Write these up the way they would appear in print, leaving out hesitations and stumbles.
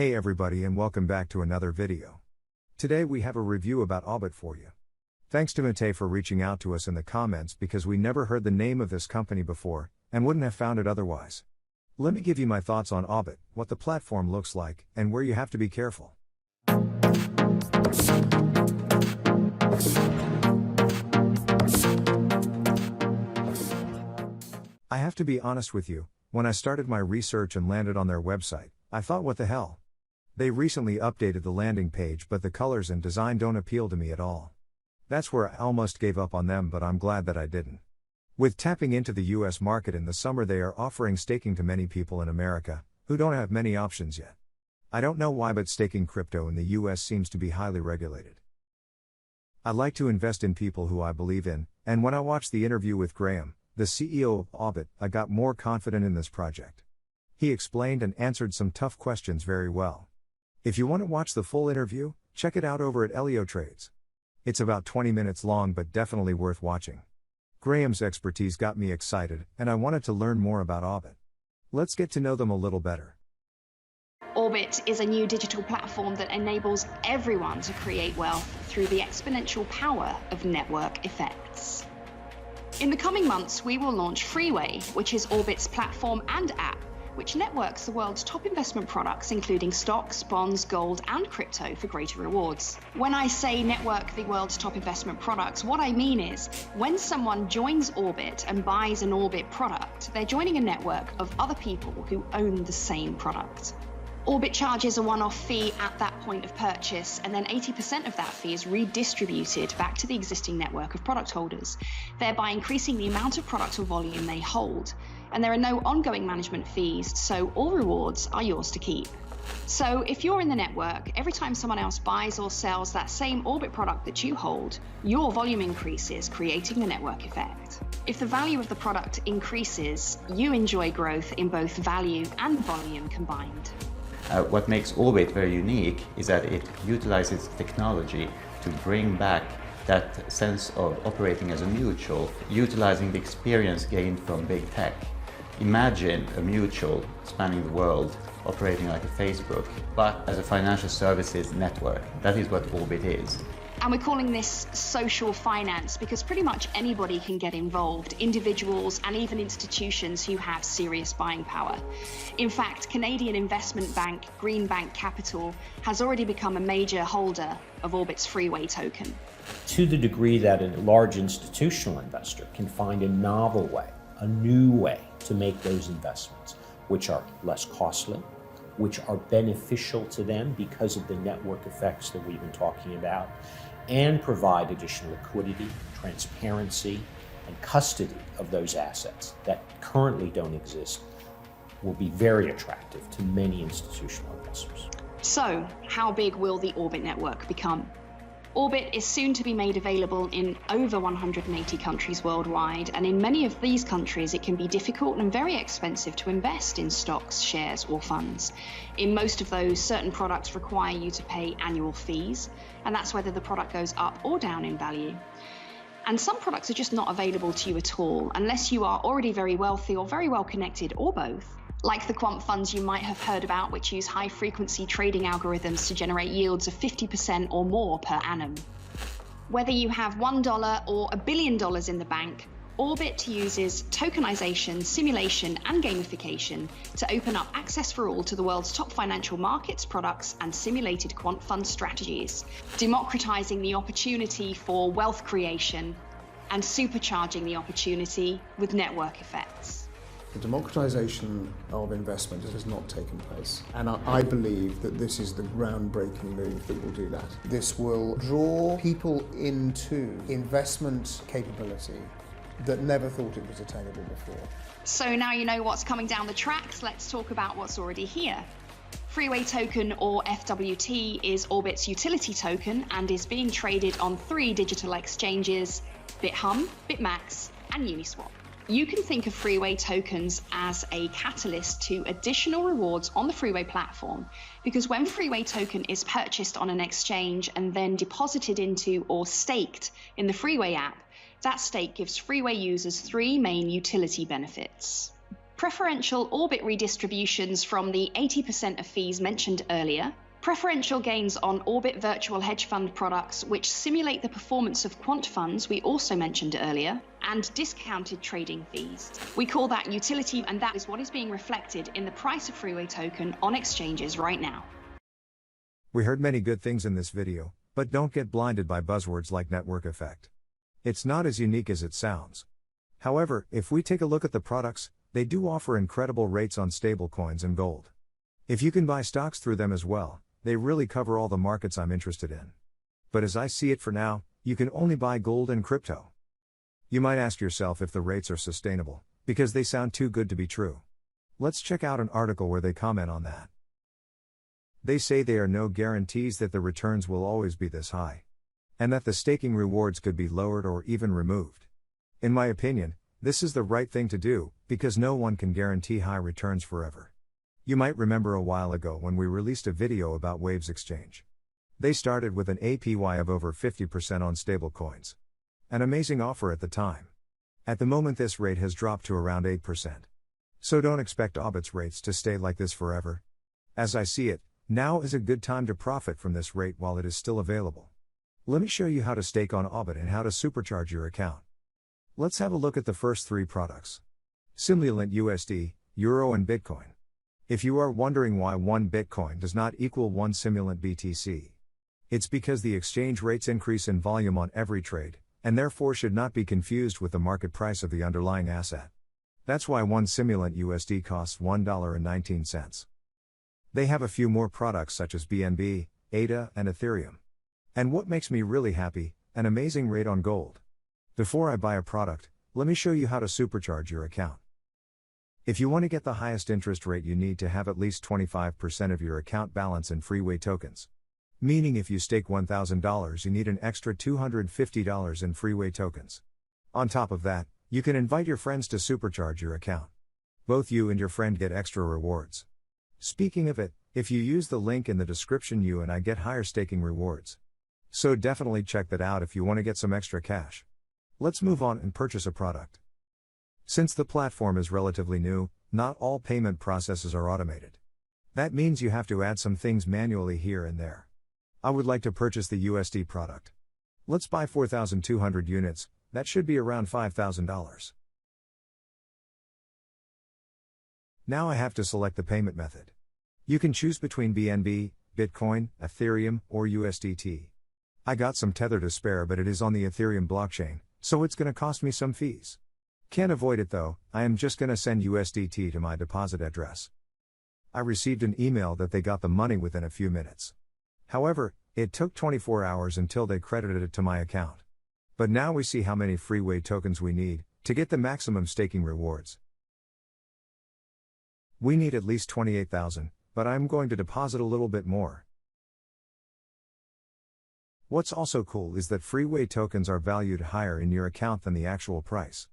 Hey everybody and welcome back to another video. Today we have a review about Aubit for you. Thanks to Mate for reaching out to us in the comments because we never heard the name of this company before, and wouldn't have found it otherwise. Let me give you my thoughts on Aubit, what the platform looks like, and where you have to be careful. I have to be honest with you, when I started my research and landed on their website, I thought what the hell? They recently updated the landing page but the colors and design don't appeal to me at all. That's where I almost gave up on them, but I'm glad that I didn't. With tapping into the US market in the summer, they are offering staking to many people in America, who don't have many options yet. I don't know why, but staking crypto in the US seems to be highly regulated. I like to invest in people who I believe in, and when I watched the interview with Graham, the CEO of Aubit, I got more confident in this project. He explained and answered some tough questions very well. If you want to watch the full interview, check it out over at Elio Trades. It's about 20 minutes long but definitely worth watching. Graham's expertise got me excited, and I wanted to learn more about Aubit. Let's get to know them a little better. Aubit is a new digital platform that enables everyone to create wealth through the exponential power of network effects. In the coming months, we will launch Freeway, which is Aubit's platform and app, which networks the world's top investment products, including stocks, bonds, gold, and crypto for greater rewards. When I say network the world's top investment products, what I mean is when someone joins Aubit and buys an Aubit product, they're joining a network of other people who own the same product. Aubit charges a one-off fee at that point of purchase, and then 80% of that fee is redistributed back to the existing network of product holders, thereby increasing the amount of product or volume they hold. And there are no ongoing management fees, so all rewards are yours to keep. So if you're in the network, every time someone else buys or sells that same Aubit product that you hold, your volume increases, creating the network effect. If the value of the product increases, you enjoy growth in both value and volume combined. What makes Aubit very unique is that it utilizes technology to bring back that sense of operating as a mutual, utilizing the experience gained from big tech. Imagine a mutual spanning the world, operating like a Facebook, but as a financial services network. That is what Aubit is. And we're calling this social finance because pretty much anybody can get involved, individuals and even institutions who have serious buying power. In fact, Canadian investment bank Greenbank Capital has already become a major holder of Aubit's Freeway token. To the degree that a large institutional investor can find a novel way, a new way to make those investments, which are less costly, which are beneficial to them because of the network effects that we've been talking about, and provide additional liquidity, transparency, and custody of those assets that currently don't exist, will be very attractive to many institutional investors. So, how big will the Aubit network become? Aubit is soon to be made available in over 180 countries worldwide, and in many of these countries it can be difficult and very expensive to invest in stocks, shares or funds. In most of those, certain products require you to pay annual fees, and that's whether the product goes up or down in value. And some products are just not available to you at all, unless you are already very wealthy or very well connected, or both. Like the quant funds you might have heard about, which use high-frequency trading algorithms to generate yields of 50% or more per annum. Whether you have $1 or $1 billion in the bank, Aubit uses tokenization, simulation, and gamification to open up access for all to the world's top financial markets, products, and simulated quant fund strategies, democratizing the opportunity for wealth creation and supercharging the opportunity with network effects. The democratization of investment has not taken place, and I believe that this is the groundbreaking move that will do that. This will draw people into investment capability that never thought it was attainable before. So now you know what's coming down the tracks, let's talk about what's already here. Freeway token, or FWT, is Aubit's utility token and is being traded on 3 digital exchanges: BitHum, BitMax, and Uniswap. You can think of Freeway tokens as a catalyst to additional rewards on the Freeway platform, because when Freeway token is purchased on an exchange and then deposited into or staked in the Freeway app, that stake gives Freeway users 3 main utility benefits. preferential orbit redistributions from the 80% of fees mentioned earlier, preferential gains on orbit virtual hedge fund products which simulate the performance of quant funds we also mentioned earlier, and discounted trading fees. We call that utility, and that is what is being reflected in the price of Freeway token on exchanges right now. We heard many good things in this video, but don't get blinded by buzzwords like network effect. It's not as unique as it sounds. However, if we take a look at the products, they do offer incredible rates on stablecoins and gold. If you can buy stocks through them as well, they really cover all the markets I'm interested in. But as I see it for now, you can only buy gold and crypto. You might ask yourself if the rates are sustainable, because they sound too good to be true. Let's check out an article where they comment on that. They say there are no guarantees that the returns will always be this high, and that the staking rewards could be lowered or even removed. In my opinion, this is the right thing to do, because no one can guarantee high returns forever. You might remember a while ago when we released a video about Waves Exchange. They started with an APY of over 50% on stablecoins. An amazing offer at the time. At the moment this rate has dropped to around 8%. So don't expect Aubit's rates to stay like this forever. As I see it, now is a good time to profit from this rate while it is still available. Let me show you how to stake on Aubit and how to supercharge your account. Let's have a look at the first three products. Simulant USD, Euro and Bitcoin. If you are wondering why 1 Bitcoin does not equal 1 Simulant BTC, it's because the exchange rates increase in volume on every trade, and therefore should not be confused with the market price of the underlying asset. That's why 1 Simulant USD costs $1.19. They have a few more products such as BNB, ADA, and Ethereum. And what makes me really happy, an amazing rate on gold. Before I buy a product, let me show you how to supercharge your account. If you want to get the highest interest rate, you need to have at least 25% of your account balance in Freeway tokens. Meaning if you stake $1,000, you need an extra $250 in Freeway tokens. On top of that, you can invite your friends to supercharge your account. Both you and your friend get extra rewards. Speaking of it, if you use the link in the description, you and I get higher staking rewards. So definitely check that out if you want to get some extra cash. Let's move on and purchase a product. Since the platform is relatively new, not all payment processes are automated. That means you have to add some things manually here and there. I would like to purchase the USD product. Let's buy 4,200 units, that should be around $5,000. Now I have to select the payment method. You can choose between BNB, Bitcoin, Ethereum, or USDT. I got some Tether to spare, but it is on the Ethereum blockchain, so it's gonna cost me some fees. Can't avoid it though, I am just gonna send USDT to my deposit address. I received an email that they got the money within a few minutes. However, it took 24 hours until they credited it to my account. But now we see how many Freeway tokens we need to get the maximum staking rewards. We need at least 28,000, but I'm going to deposit a little bit more. What's also cool is that Freeway tokens are valued higher in your account than the actual price.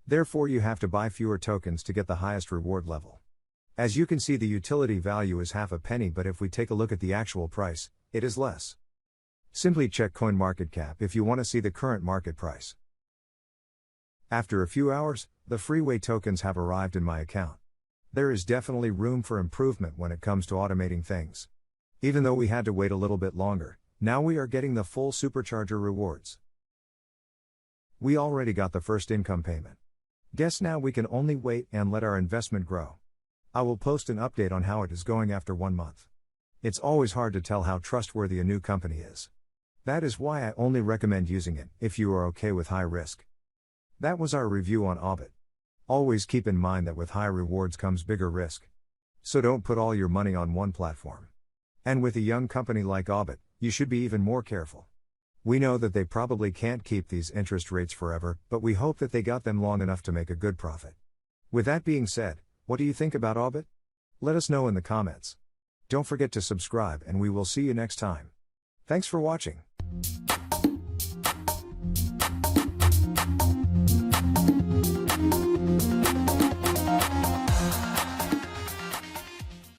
Therefore you have to buy fewer tokens to get the highest reward level. As you can see, the utility value is half a penny, but if we take a look at the actual price, it is less. Simply check CoinMarketCap if you want to see the current market price. After a few hours, the Freeway tokens have arrived in my account. There is definitely room for improvement when it comes to automating things. Even though we had to wait a little bit longer, now we are getting the full supercharger rewards. We already got the first income payment. Guess now we can only wait and let our investment grow. I will post an update on how it is going after 1 month. It's always hard to tell how trustworthy a new company is. That is why I only recommend using it if you are okay with high risk. That was our review on Aubit. Always keep in mind that with high rewards comes bigger risk. So don't put all your money on one platform. And with a young company like Aubit, you should be even more careful. We know that they probably can't keep these interest rates forever, but we hope that they got them long enough to make a good profit. With that being said, what do you think about Aubit? Let us know in the comments. Don't forget to subscribe, and we will see you next time. Thanks for watching.